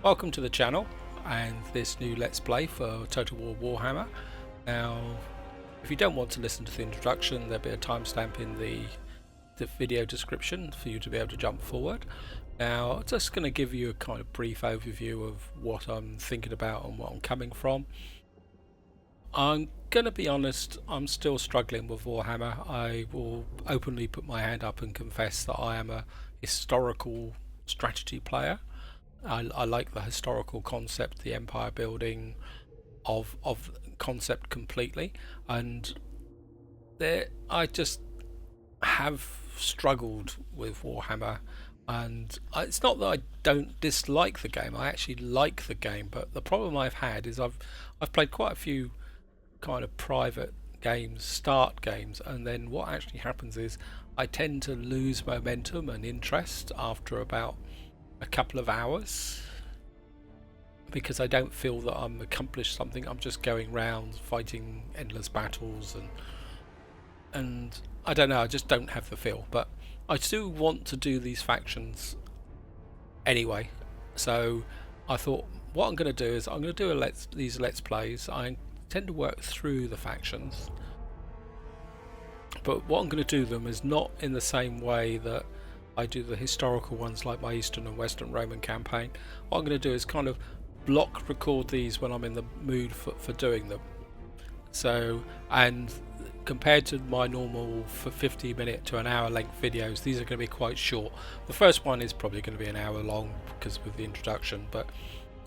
Welcome to the channel and this new Let's Play for Total War Warhammer. Now, if you don't want to listen to the introduction, there'll be a timestamp in the video description for you to be able to jump forward. Now, I'm just going to give you a kind of brief overview of what I'm thinking about and what I'm coming from. I'm going to be honest, I'm still struggling with Warhammer. I will openly put my hand up and confess that I am a historical strategy player. I like the historical concept, the empire building of concept completely, and I just have struggled with Warhammer. And it's not that I don't dislike the game, I actually like the game, but the problem I've had is I've played quite a few kind of private games, start games, and then what actually happens is I tend to lose momentum and interest after about a couple of hours because I don't feel that I'm accomplished something. I'm just going round fighting endless battles and I don't know, I just don't have the feel. But I do want to do these factions anyway, so I thought what I'm going to do is I'm going to do these let's plays. I tend to work through the factions, but what I'm going to do them is not in the same way that I do the historical ones like my Eastern and Western Roman campaign. What I'm going to do is kind of block record these when I'm in the mood for doing them. So, and compared to my normal 50-minute to an hour length videos, these are going to be quite short. The first one is probably going to be an hour long because with the introduction, but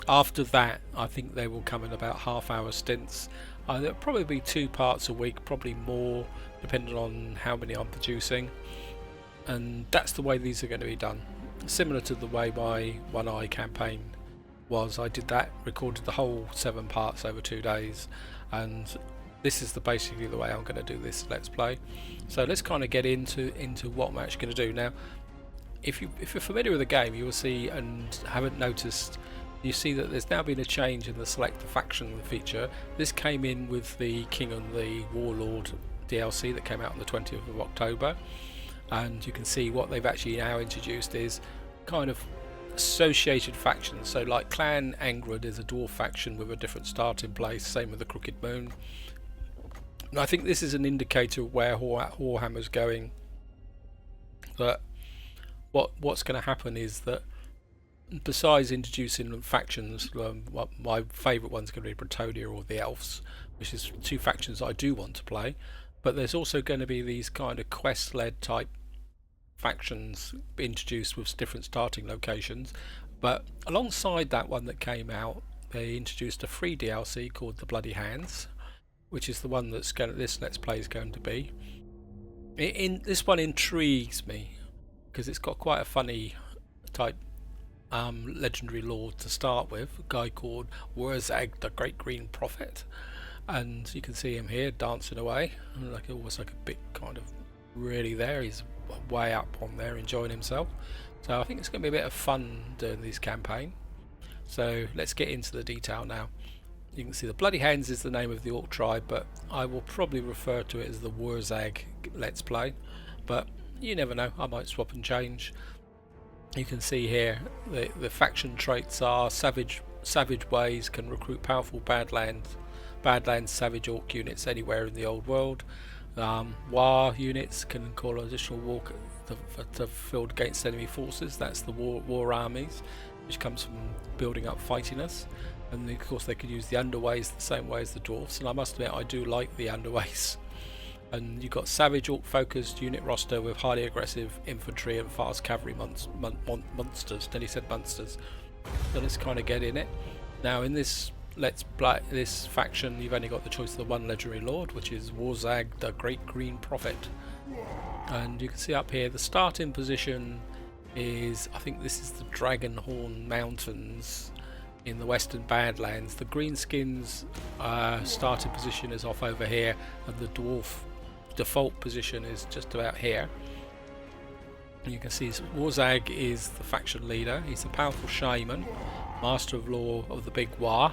after that I think they will come in about half-hour stints. There'll probably be 2 parts a week, probably more depending on how many I'm producing. And that's the way these are going to be done, similar to the way my One Eye campaign was. I did that, recorded the whole 7 parts over 2 days, and this is basically the way I'm going to do this let's play. So let's kind of get into what I'm actually going to do. Now, if you're familiar with the game, you will see, and haven't noticed, you see that there's now been a change in the select the faction feature. This came in with the King and the Warlord DLC that came out on the 20th of October. And you can see what they've actually now introduced is kind of associated factions. So like Clan Ekrund is a dwarf faction with a different starting place, same with the Crooked Moon. And I think this is an indicator of where Warhammer's going. That what's going to happen is that besides introducing factions, my favourite one's going to be Bretonia or the Elves, which is 2 factions I do want to play. But there's also going to be these kind of quest-led type factions introduced with different starting locations. But alongside that one that came out, they introduced a free DLC called the Bloody Handz, which is the one that's this Let's Play is going to be. This one intrigues me because it's got quite a funny type legendary lord to start with, a guy called Wurrzag, the Great Green Prophet. And you can see him here dancing away, like almost like a big kind of really there. He's way up on there enjoying himself. So I think it's going to be a bit of fun doing this campaign. So let's get into the detail now. You can see the Bloody Hands is the name of the Orc tribe, but I will probably refer to it as the Wurrzag Let's Play. But you never know, I might swap and change. You can see here the faction traits are savage ways, can recruit powerful Badlands savage orc units anywhere in the old world. War units can call additional war to field against enemy forces. That's the war armies, which comes from building up fightiness. And of course they can use the underways the same way as the dwarfs, and I must admit I do like the underways. And you've got savage orc focused unit roster with highly aggressive infantry and fast cavalry monsters. Nearly said monsters. So let's kind of get in it. Now in this this faction, you've only got the choice of the one legendary lord, which is Wurrzag, the Great Green Prophet. And you can see up here the starting position is, I think this is the Dragonhorn Mountains in the Western Badlands. The Greenskins starting position is off over here, and the dwarf default position is just about here. And you can see Wurrzag is the faction leader. He's a powerful shaman, master of law of the Big War.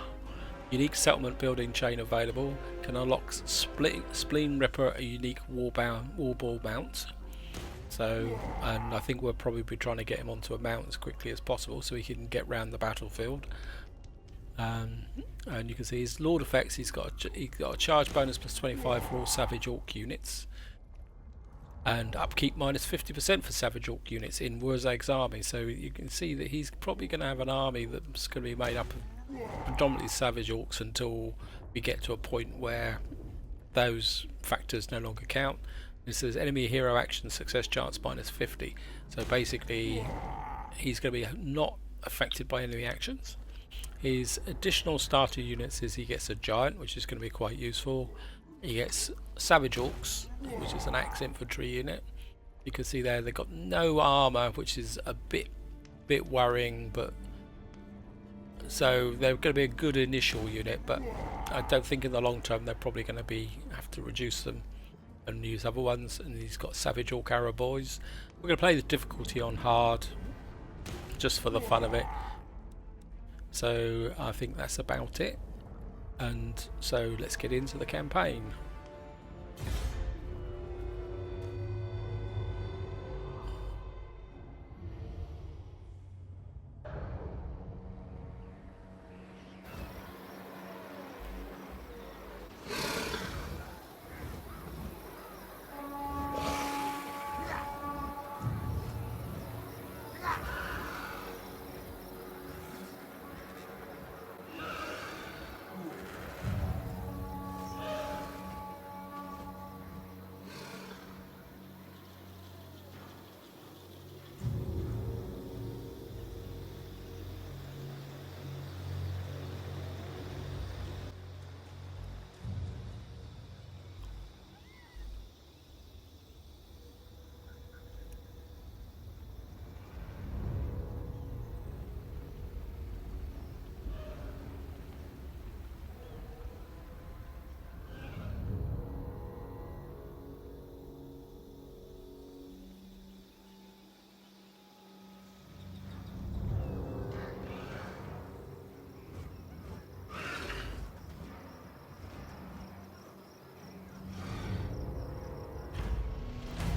Unique settlement building chain available. Can unlock Spleen Ripper, a unique war ball mount. So, and I think we'll probably be trying to get him onto a mount as quickly as possible so he can get round the battlefield. And you can see his Lord effects, he's got a charge bonus plus 25 for all Savage Orc units. And upkeep minus 50% for Savage Orc units in Wurrzag's army. So you can see that he's probably going to have an army that's going to be made up of predominantly Savage Orcs until we get to a point where those factors no longer count. It says enemy hero action success chance minus 50. So basically he's going to be not affected by enemy actions. His additional starter units is he gets a giant, which is going to be quite useful. He gets Savage Orcs, which is an axe infantry unit. You can see there they've got no armor, which is a bit worrying, but so they're going to be a good initial unit, but I don't think in the long term they're probably going to have to reduce them and use other ones. And he's got Savage Orc Arrow Boys. We're going to play the difficulty on hard just for the fun of it. So I think that's about it. And so let's get into the campaign.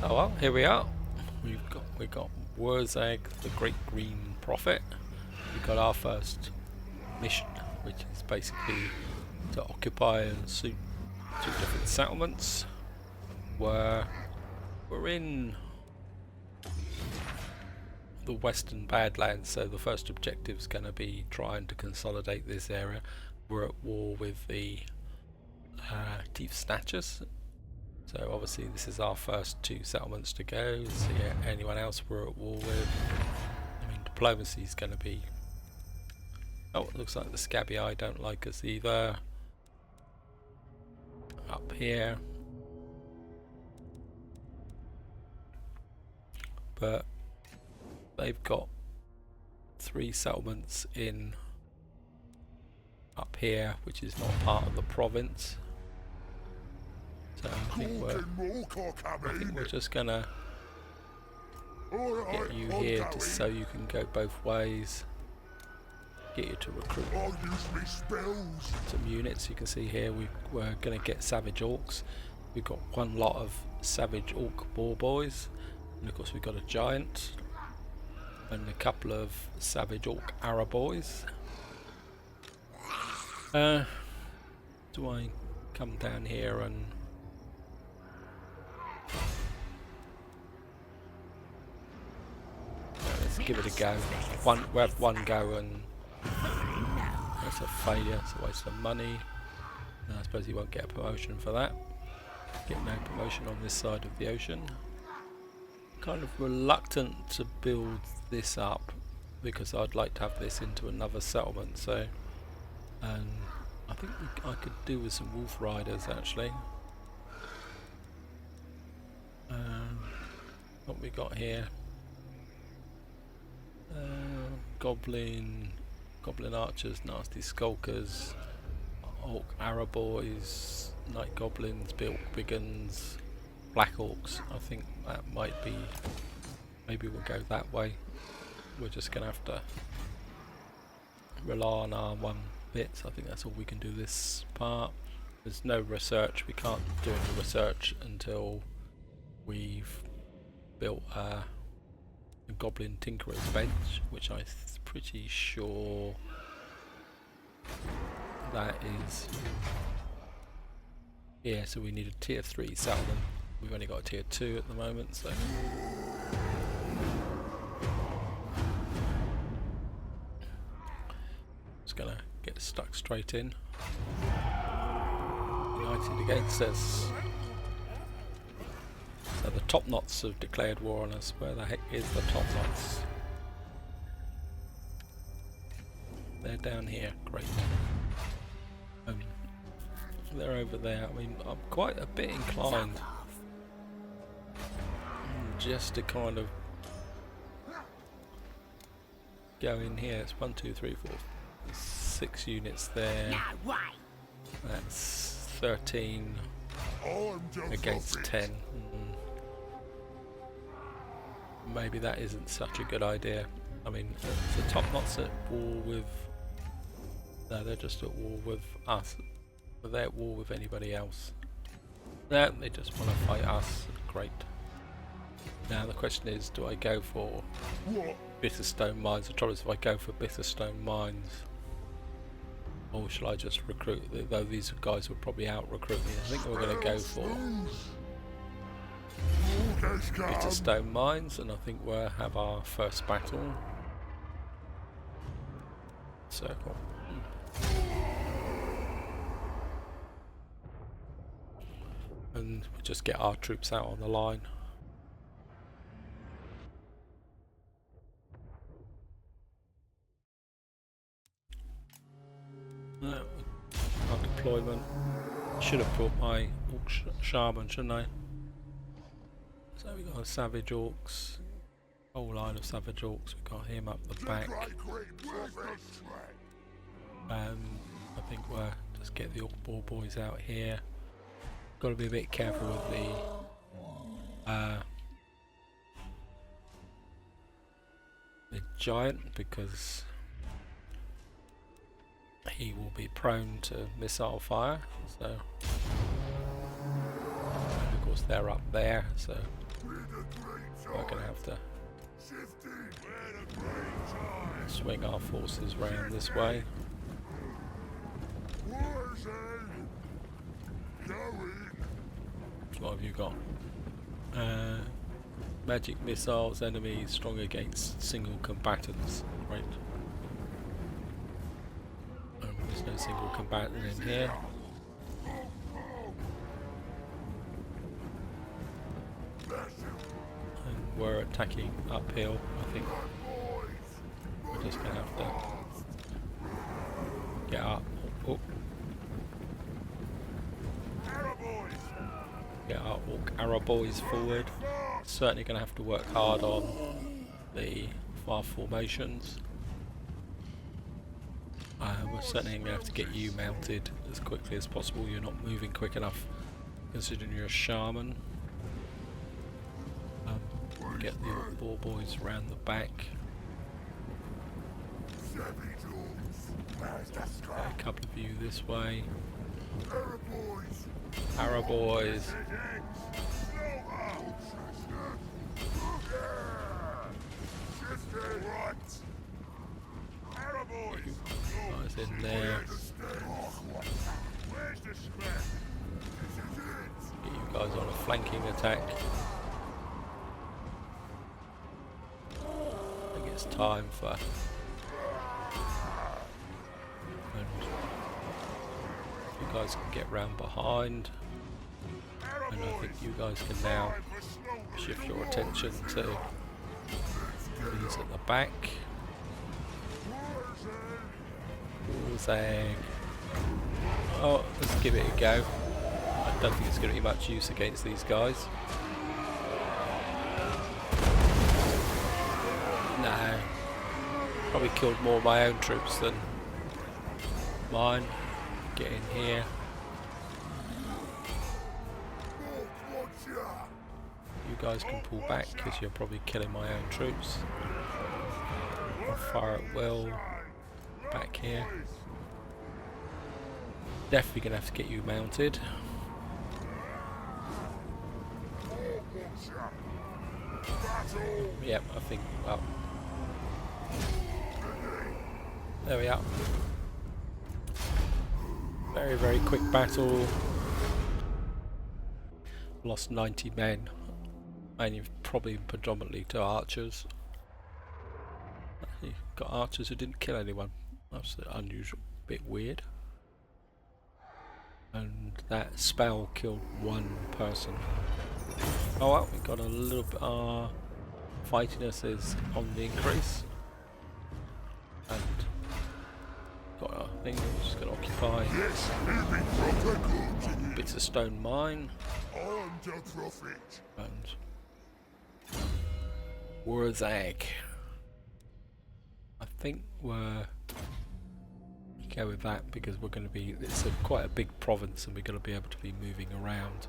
Oh well, here we are. We got Wurrzag, the Great Green Prophet. We got our first mission, which is basically to occupy and suit 2 different settlements. We're in the Western Badlands, so the first objective is going to be trying to consolidate this area. We're at war with the Thief Snatchers. So obviously this is our first 2 settlements to go. See anyone else we're at war with. I mean, diplomacy is going to be... Oh, it looks like the Scabby Eye don't like us either. Up here. But they've got 3 settlements in up here, which is not part of the province. So I think we're just gonna get you here just so you can go both ways. Get you to recruit some units. You can see here we're gonna get Savage Orcs. We've got 1 lot of Savage Orc Boar Boys, and of course we've got a giant and a couple of Savage Orc Arrow Boys. Do I come down here and let's give it a go. We have 1 go and that's a failure. It's a waste of money. I suppose you won't get a promotion for that. Get no promotion on this side of the ocean. Kind of reluctant to build this up because I'd like to have this into another settlement. So, and I think I could do with some wolf riders actually. What we got here? Goblin archers, nasty skulkers, orc arrow boys, night goblins, bilk biggins, black orcs. I think that might be. Maybe we'll go that way. We're just gonna have to rely on our 1 bit. So I think that's all we can do this part. There's no research. We can't do any research until we've built a Goblin Tinkerer's bench, which I'm pretty sure that is. Yeah, so we need a tier 3 settlement. We've only got a tier 2 at the moment, so. Just gonna get stuck straight in. United against us. So the top knots have declared war on us. Where the heck is the top knots? They're down here. Great. They're over there. I mean, I'm quite a bit inclined just to kind of go in here. It's 1, 2, 3, 4, 6 units there. That's 13 against 10. Maybe that isn't such a good idea. I mean, the top knots at war with. No, they're just at war with us. But they're at war with anybody else. No, they just want to fight us. Great. Now the question is, do I go for Bitterstone mines? The trouble is, if I go for Bitterstone mines, or shall I just recruit? Though these guys will probably out recruit me. I think we're going to go for Bitterstone mines, and I think we'll have our first battle. Circle. And we'll just get our troops out on the line. Our deployment. Should have brought my Orc Shaman, shouldn't I? So we've got a Savage Orcs. Whole line of Savage Orcs. We've got him up the back. I think we'll just get the Orc Ball Boys out here. Got to be a bit careful with the giant, because he will be prone to missile fire. So, and of course they're up there, so we're going to have to swing our forces round this way. What have you got? Magic missiles, enemies strong against single combatants. Right. There's no single combatant in here. And we're attacking uphill. I think we're just going to have to get up. Oh. Get our Orc Arrow Boys forward. Certainly going to have to work hard on the far formations. We're certainly going to have to get you mounted as quickly as possible. You're not moving quick enough considering you're a shaman. Get the Orc Ball Boys around the back. A couple of you this way. Arrow Boys. Guys in there. Get you guys on a flanking attack. I think it's time for. You guys can get round behind, and I think you guys can now shift your attention to these at the back. Wurrzag. Oh, let's give it a go. I don't think it's going to be much use against these guys. No. Probably killed more of my own troops than mine. Get in here. You guys can pull back because you're probably killing my own troops. I'll fire at will. Back here. Definitely going to have to get you mounted. Yep, I think, well, there we are. Very, very quick battle. Lost 90 men, mainly probably predominantly to archers. You got archers who didn't kill anyone. That's unusual, bit weird. And that spell killed one person. Oh well, we got a little bit. Fightiness is on the increase, and got a thing we're just going to occupy. Bitterstone mine. And Wurrzag. I think we're go with that because we're going to be. It's quite a big province, and we're going to be able to be moving around.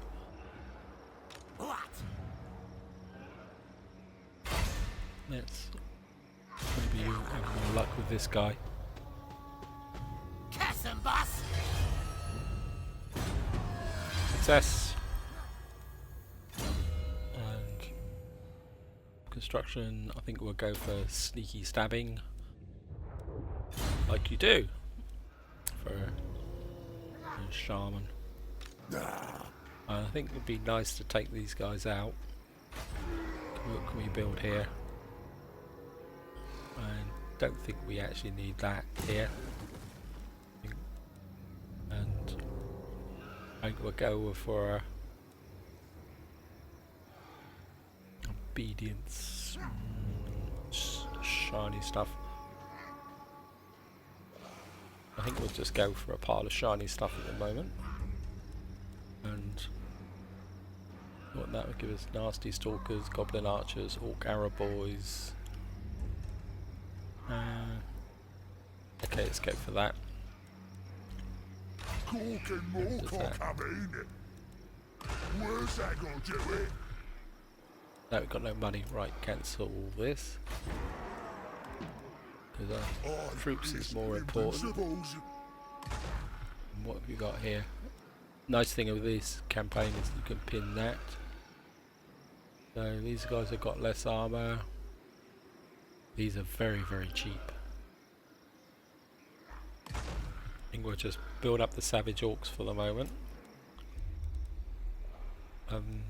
Let's maybe have more luck with this guy. Success. And construction, I think we'll go for sneaky stabbing. Like you do for a shaman. I think it would be nice to take these guys out. What can we build here? I don't think we actually need that here. And I think we'll go for obedience, shiny stuff. I think we'll just go for a pile of shiny stuff at the moment. And what that would give us: nasty stalkers, goblin archers, orc arrow boys. Okay, let's go for that. No, we've got no money. Right, cancel all this. Because our troops is more important. And what have we got here? Nice thing of this campaign is you can pin that. So these guys have got less armor. These are very, very cheap. I think we'll just build up the savage orcs for the moment. I'm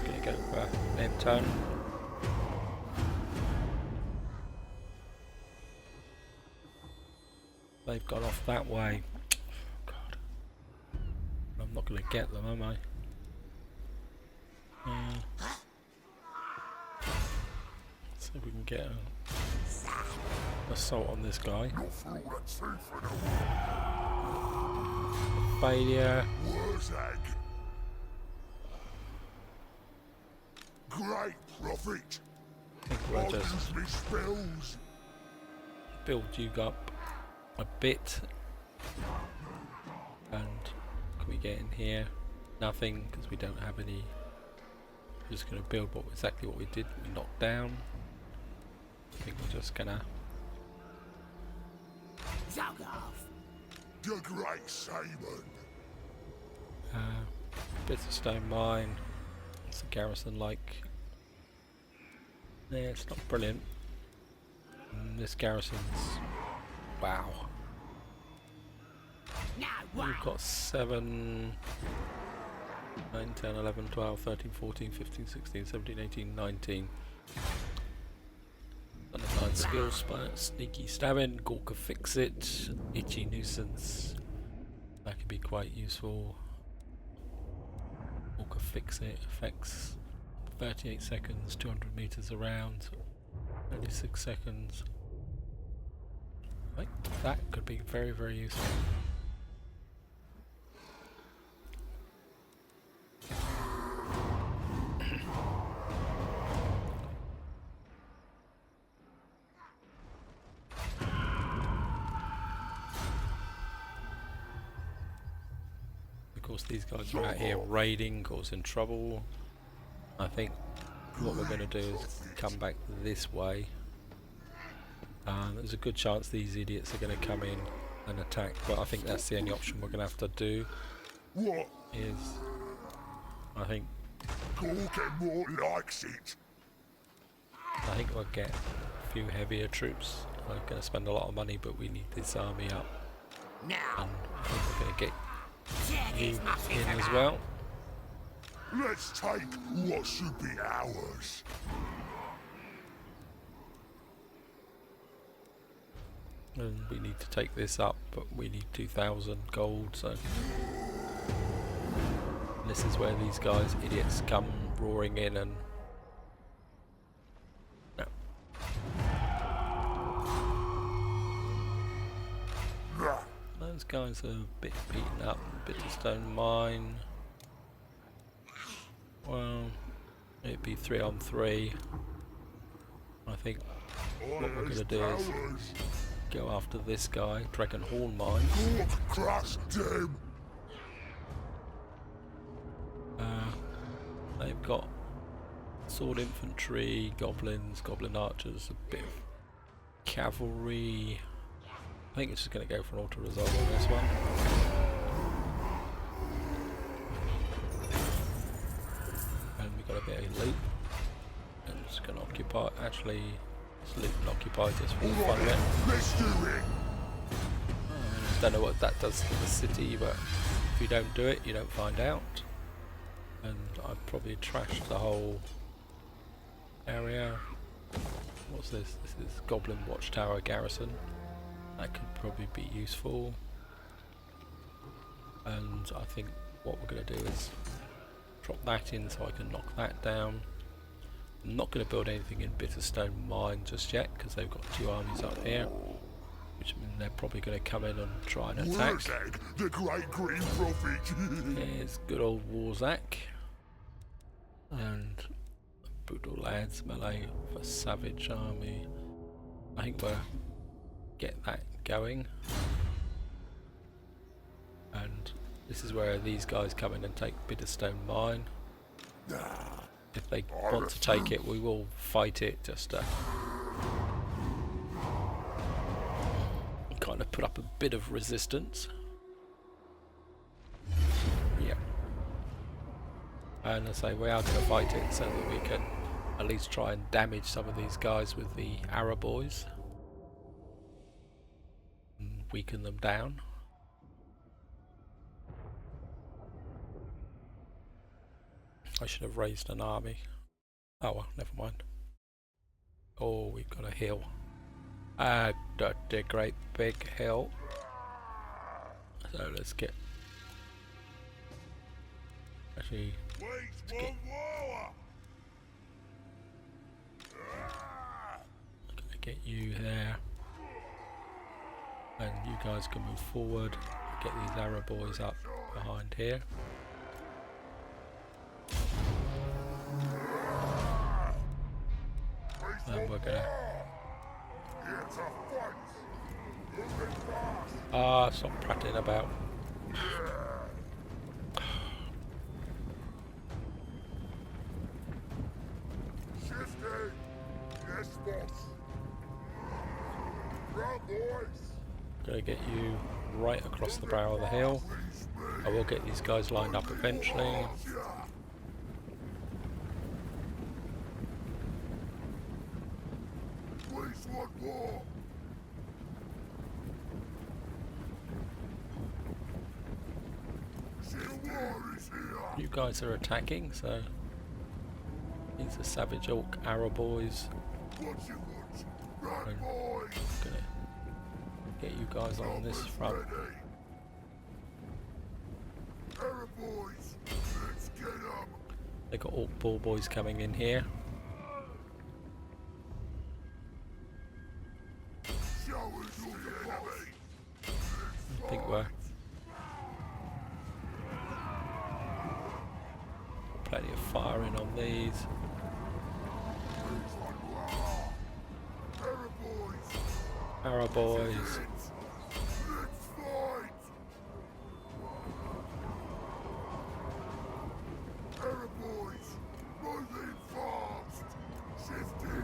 gonna go for men.It. They've gone off that way. God, I'm not gonna get them, am I? See if we can get an assault on this guy. Failure. Great prophet. I think we'll just build you up a bit. And can we get in here? Nothing, because we don't have any. We're just going to build exactly what we did. We knocked down. I think we're just gonna. The great Simon. Bitterstone mine. What's the garrison like? Yeah, it's not brilliant. And this garrison's. Wow. We've got 7, 9, 10, 11, 12, 13, 14, 15, 16, 17, 18, 19. 9 skills, sneaky stabbing, Gorka fix it, itchy nuisance. That could be quite useful. Gorka fix it, affects 38 seconds, 200 meters around, 36 seconds. I think that could be very, very useful. Of course, these guys are out here raiding, causing trouble. I think what we're going to do is come back this way. There's a good chance these idiots are going to come in and attack, but I think that's the only option we're going to have to do. Is I think Talking more likes it. I think we'll get a few heavier troops. I'm going to spend a lot of money, but we need this army up. Now, And I think we're going to get tear you these muffins in as about. well. Let's take what should be ours. And we need to take this up, but we need 2,000 gold, so... This is where these guys, idiots, come roaring in and... No. Those guys are a bit beaten up. Bitterstone mine. Well, it'd be 3 on 3. I think what we're going to do is go after this guy, Dragonhorn mine. Crush them. They've got sword infantry, goblins, goblin archers, a bit of cavalry. I think it's just going to go for an auto resolve on this one. And we've got a bit of loot. I'm just going to occupy, actually, this loot and occupy just for the fun of it. Let's do it. Don't know what that does to the city, but if you don't do it, you don't find out. And I've probably trashed the whole area. What's this? This is Goblin Watchtower Garrison. That could probably be useful. And I think what we're going to do is drop that in so I can knock that down. I'm not going to build anything in Bitterstone Mine just yet because they've got 2 armies up here, which means they're probably going to come in and try and attack. Wurrzag, the great green prophet. Here's good old Wurrzag. And brutal lads, melee for savage army. I think we'll get that going. And this is where these guys come in and take Bitterstone Mine. If they want to take it, we will fight it just to kind of put up a bit of resistance. Yeah. And I say we are going to fight it so that we can at least try and damage some of these guys with the arrow boys and weaken them down. I should have raised an army. Oh well, never mind. Oh, we've got a hill. A great big hill. So let's get... Actually... Wait, I'm gonna get you there, and you guys can move forward. Get these arrow boys up behind here. And we're gonna... stop prattling about. Gonna get you right across the brow of the hill. I will get these guys lined up eventually. You guys are attacking, so these are savage orc arrow boys. I'm gonna get you guys on this front. They got orc ball boys coming in here. I think we're plenty of firing on these. Arrow boys.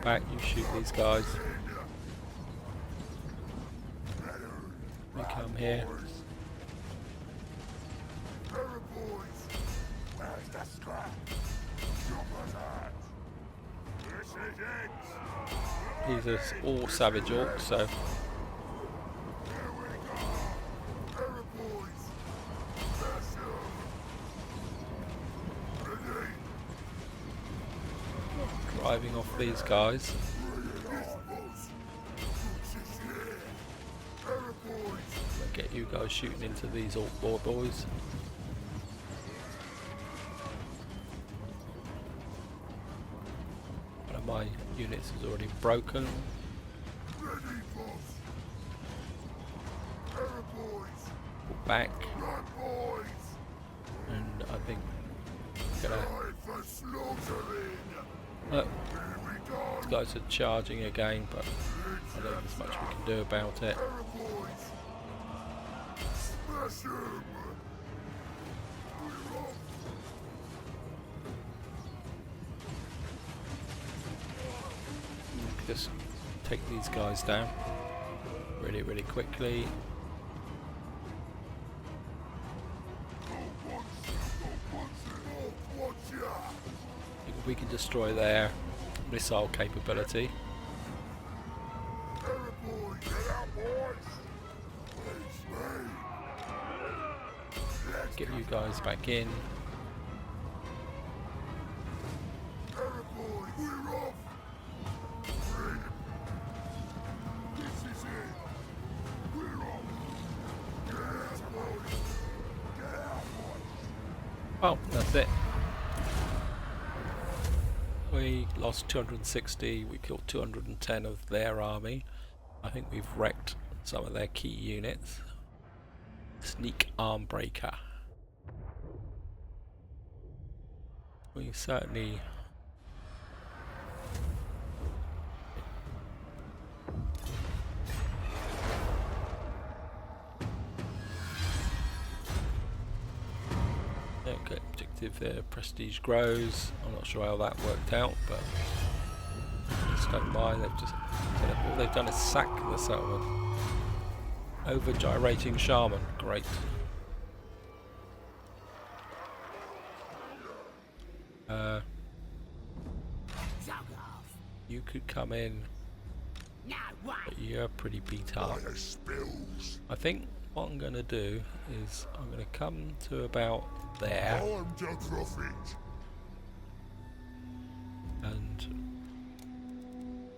Back, you shoot these guys. We come here. These are all savage orcs, so driving off these guys. Get you guys shooting into these orc boys. One of my units is already broken. Pull back. And I think I'm gonna... Look, these guys are charging again, but I don't think there's much we can do about it. Just take these guys down really, really quickly. We can destroy their missile capability. Get you guys back in. Oh, that's it. We lost 260, we killed 210 of their army. I think we've wrecked some of their key units. Sneak arm breaker. We certainly okay, objective there, prestige grows. I'm not sure how that worked out, but just don't mind. They've just all they've done is sack the settlement. Over gyrating shaman, great. You could come in, but you're pretty beat up. I think what I'm going to do is I'm going to come to about there, and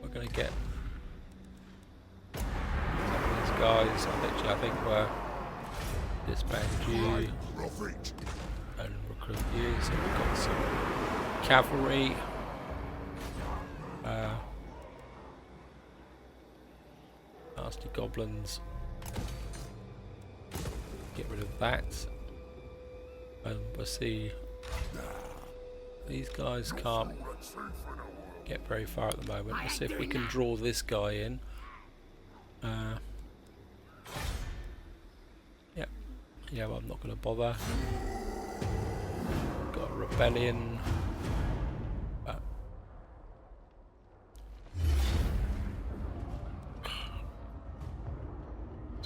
we're going to get some of these guys. I think we're disband you and recruit you. So we've got some cavalry. Nasty goblins. Get rid of that. And we'll see. These guys can't get very far at the moment. Let's see if we can draw this guy in. Yeah, well, I'm not going to bother. Got a rebellion.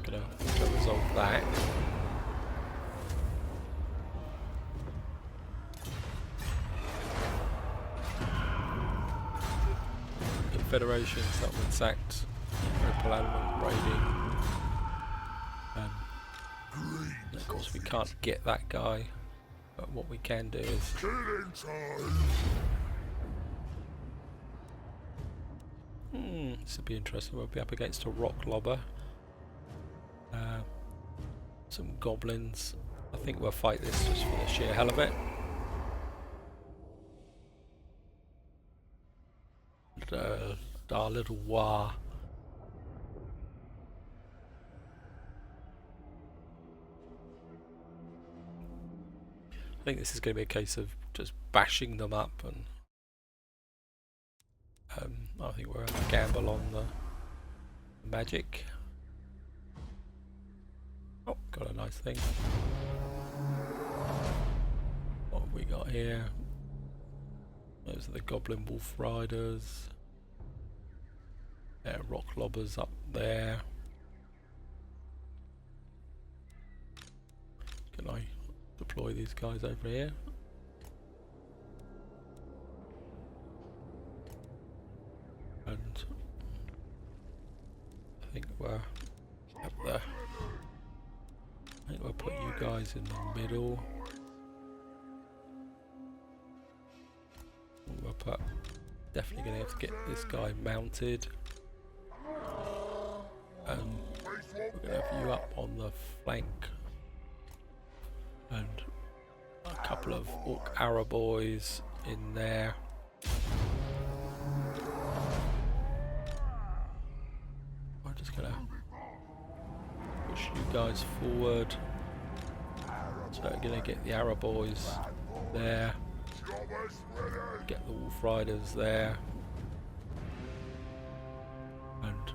To resolve that. Confederation, settlement sacked, local element raiding, and of course we can't get that guy, but what we can do is this will be interesting. We'll be up against a rock lobber. Some goblins. I think we'll fight this just for the sheer hell of it. Our little war. I think this is going to be a case of just bashing them up, and I think we're going to gamble on the magic. Oh, got a nice thing. What have we got here? Those are the goblin wolf riders. There, rock lobbers up there. Can I deploy these guys over here? And I think we're up there. I think we'll put you guys in the middle. We'll put, definitely going to have to get this guy mounted. And we're going to have you up on the flank. And a couple of Orc arrow boys in there. We're just going to push you guys forward. So we're going to get the arrow boys there. Get the wolf riders there. And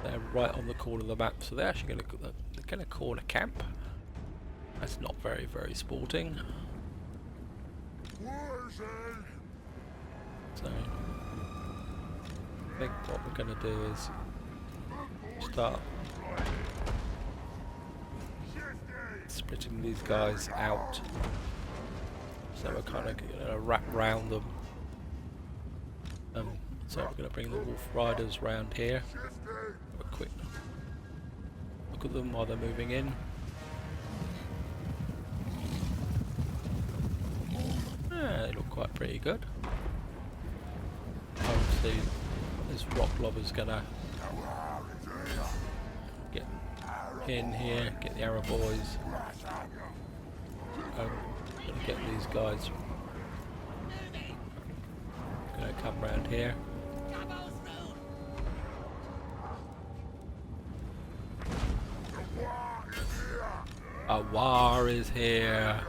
they're right on the corner of the map, so they're actually going to corner camp. That's not very sporting. So I think what we're going to do is start splitting these guys out. So we're kind of going to wrap round them. So we're going to bring the wolf riders round here. Have a quick look at them while they're moving in. They look quite pretty good. Obviously, this rock lobber's going to get in here, get the arrow boys. Gonna get these guys. Gonna come round here. A war is here.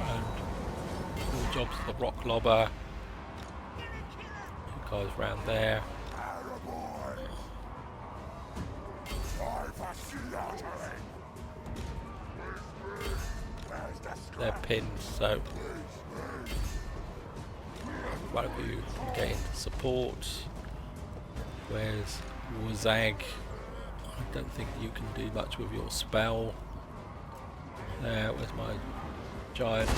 And all jobs to the rock lobber. You guys round there. They're pinned, so one of you get into support. Where's Wurrzag? I don't think you can do much with your spell. There, where's my giant?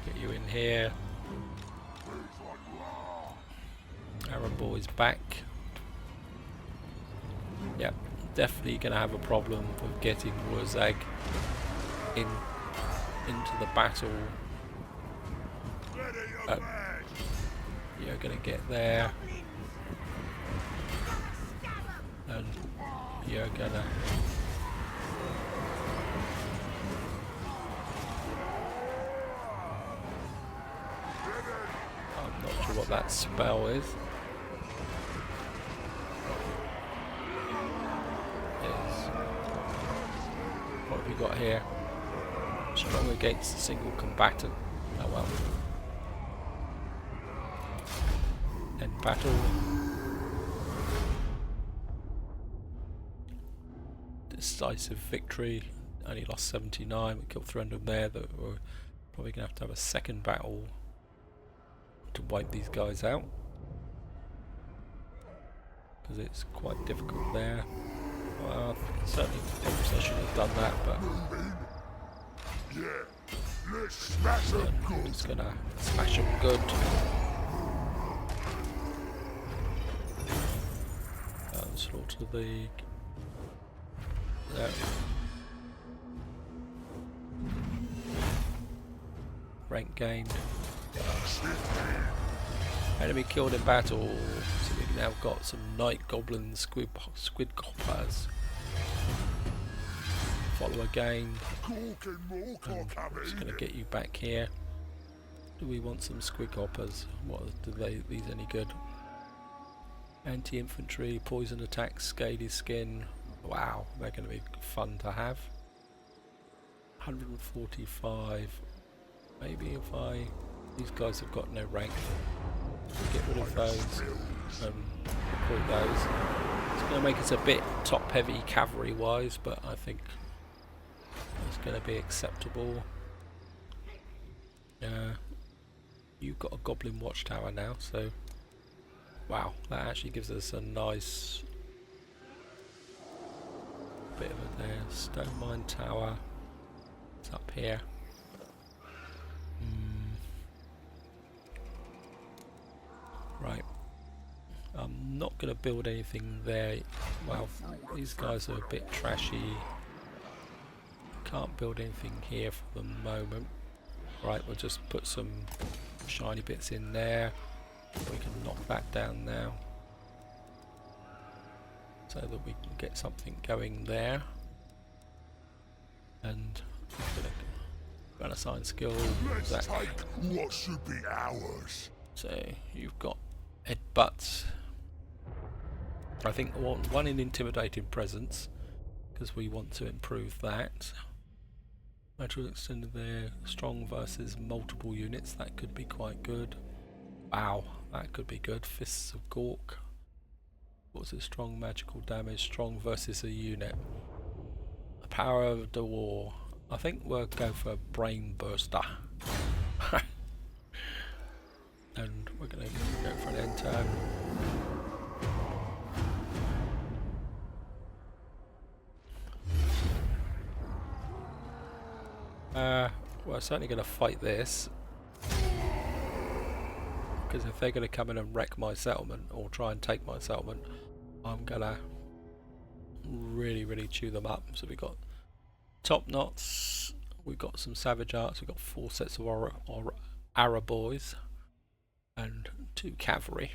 Get you in here. Aaron Boy's back. Yep, definitely going to have a problem with getting Wurrzag into the battle. You're going to get there. And you're going to... I'm not sure what that spell is. What have we got here? Strong against a single combatant. Oh well. End battle. Decisive victory. Only lost 79. We killed 300 there. That we're probably going to have a second battle to wipe these guys out. Because it's quite difficult there. Well, certainly I should have done that, but I'm just gonna smash them good. Slaughter the rank gained. Enemy killed in battle. So we've now got some night goblin squid hoppers. Follower gained. I'm just going to get you back here. Do we want some squig hoppers? What do these any good? Anti-infantry, poison attacks, scaly skin. Wow, they're going to be fun to have. 145. Maybe if these guys have got no rank, we'll get rid of those and recruit those. It's going to make us a bit top heavy cavalry wise, but I think it's going to be acceptable. You've got a goblin watchtower now, so Wow, that actually gives us a nice bit of it there. Stone mine tower. It's up here. Right. I'm not going to build anything there. Well, these guys are a bit trashy. Can't build anything here for the moment. Right, we'll just put some shiny bits in there. We can knock that down now, so that we can get something going there. And I'm gonna assign skill. Let's take what should be ours. So you've got headbutts. I think I want one in intimidating presence because we want to improve that. Natural extended there, strong versus multiple units. That could be quite good. Wow, that could be good. Fists of Gork. What's it? Strong magical damage. Strong versus a unit. The power of the war. I think we'll go for Brain Burster. And we're going to go for an end turn. We're certainly going to fight this. Because if they're going to come in and wreck my settlement or try and take my settlement, I'm going to really chew them up. So we've got top knots, we've got some savage arts, we've got 4 sets of Arab boys and 2 cavalry.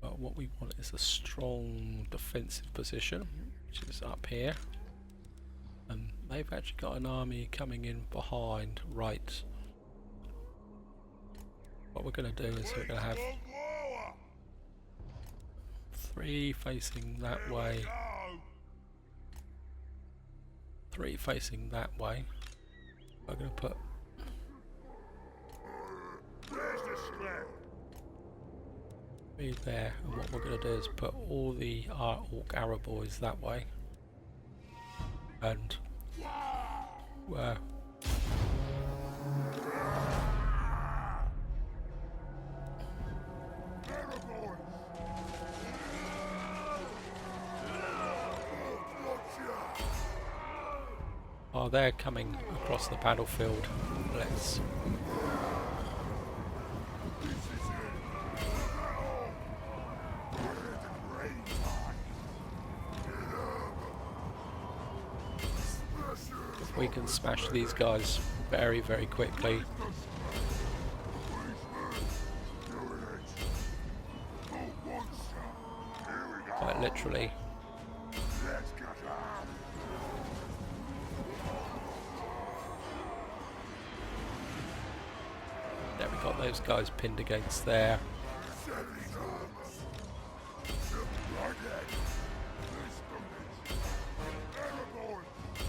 But what we want is a strong defensive position, which is up here. And they've actually got an army coming in behind, right. What we're going to do is we're going to have 3 facing that way, 3 facing that way. We're going to put me there, and what we're going to do is put all the Orc Arab boys that way, and they're coming across the battlefield. Let's if we can smash these guys very quickly. Quite literally. There, we got those guys pinned against there.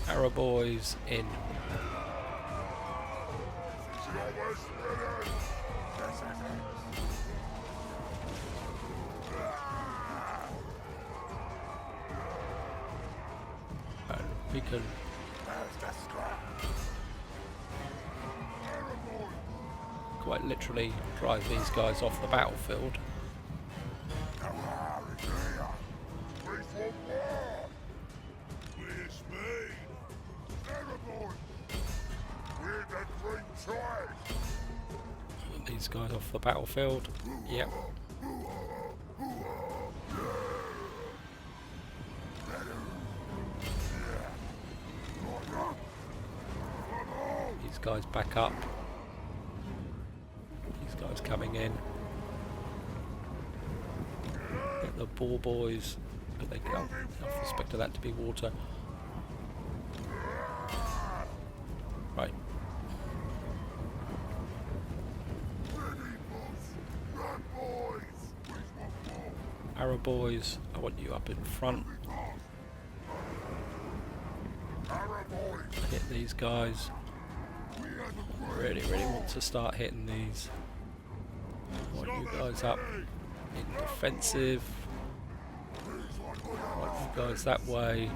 Arrow boys in. And we can quite literally drive these guys off the battlefield. These guys off the battlefield. Yep. These guys back up. These guys coming in. Get the boar boys. But they go. I suspected that to be water. Right. Arrow boys, I want you up in front. Hit these guys. Really want to start hitting these. I want you guys up in defensive. I want you guys that way.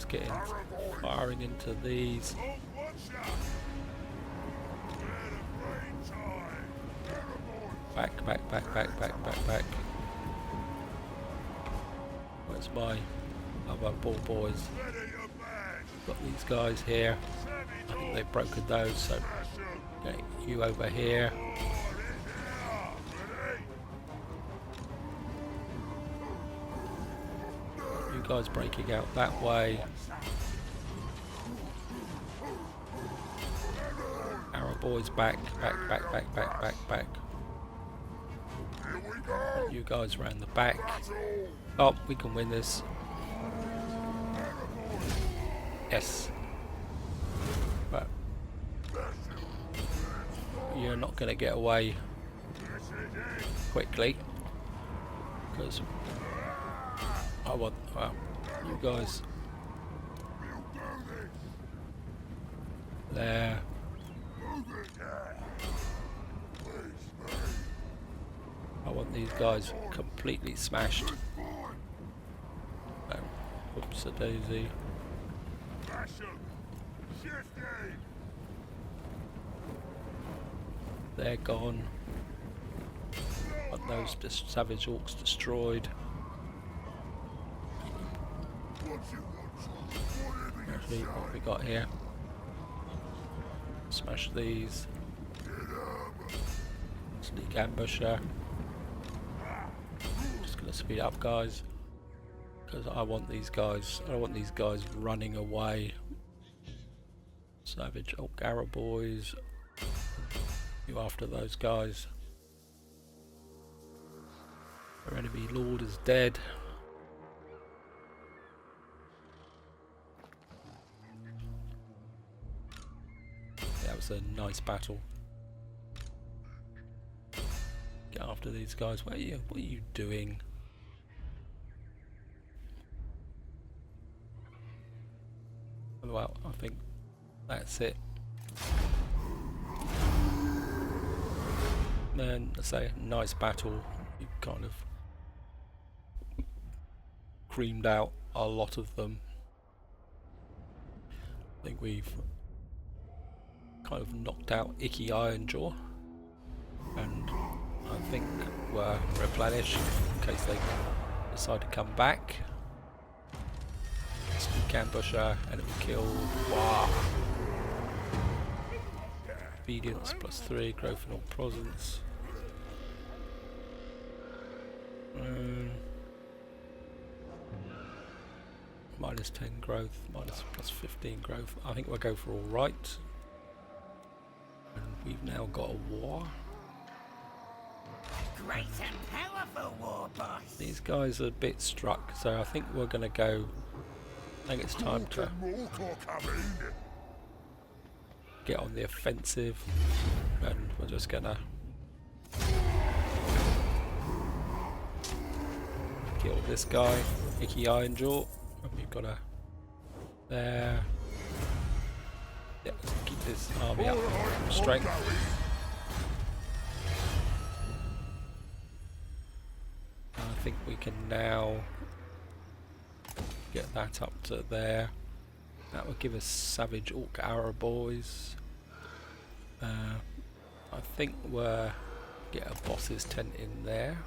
get in, firing into these. Back. Where's my other ball boys? Got these guys here. I think they've broken those, so get you over here. You guys breaking out that way. Our boys back. You guys around the back. Oh, we can win this. Yes. But you're not going to get away quickly because I want you guys there. I want these guys completely smashed. Oops a daisy. They're gone. Want those savage orcs destroyed. Actually, what we got here? Smash these. Sneak ambusher. Just gonna speed up, guys, because I want these guys. I don't want these guys running away. Savage orc arrow boys. You after those guys. Our enemy lord is dead. That was a nice battle. Get after these guys. What are you doing? Well, I think that's it. Then let's say nice battle. You kind of creamed out a lot of them. I think we've kind of knocked out Icky Ironjaw, and I think we're replenished in case they decide to come back. Sneak ambusher, enemy killed. Wow. Obedience +3, growth in all presence. -10 growth, +15 growth. I think we'll go for all right. And we've now got a war. Great and powerful war, boss. These guys are a bit struck, so I think we're going to go. I think it's time to get on the offensive, and we're just gonna kill this guy, Icky Ironjaw, and we've got a there. Yeah, let's keep this army up strength. I think we can now get that up to there. That will give us savage orc arrow boys. I think we'll get a boss's tent in there.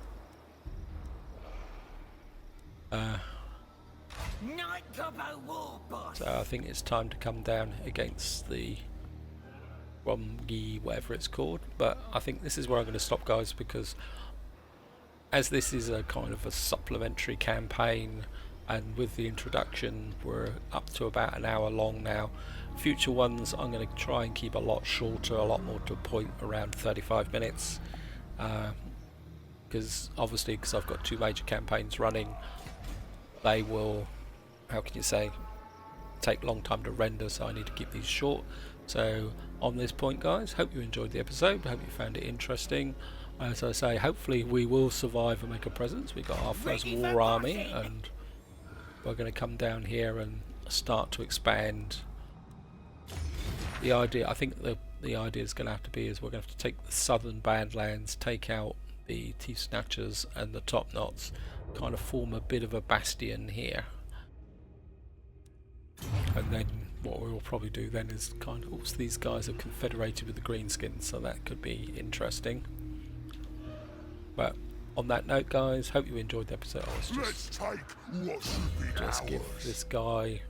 Night Gobbo war, boss. So I think it's time to come down against the Romgi, whatever it's called. But I think this is where I'm going to stop, guys, because as this is a kind of a supplementary campaign, and with the introduction we're up to about an hour long now. Future ones I'm going to try and keep a lot shorter, a lot more to the point, around 35 minutes, because obviously because I've got two major campaigns running, they will, how can you say, take a long time to render, so I need to keep these short. So on this point, guys, hope you enjoyed the episode, hope you found it interesting. As I say, hopefully we will survive and make a presence. We got our first war army, and we're going to come down here and start to expand. The idea, I think the idea is going to have to be, is we're going to have to take the southern Badlands, take out the Teeth Snatchers and the Top Knots, kind of form a bit of a bastion here. then what we will probably do then is kind of, also these guys are confederated with the greenskins, so that could be interesting. But on that note, guys, hope you enjoyed the episode. I was Let's take what should be just give ours. this guy.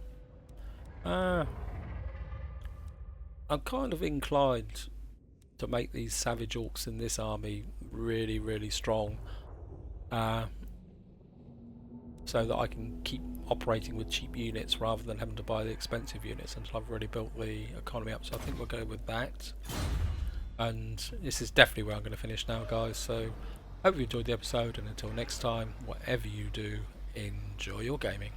I'm kind of inclined to make these savage orcs in this army really, really strong, so that I can keep operating with cheap units rather than having to buy the expensive units until I've really built the economy up. So I think we'll go with that. And this is definitely where I'm going to finish now, guys. So hope you enjoyed the episode, and until next time, whatever you do, enjoy your gaming.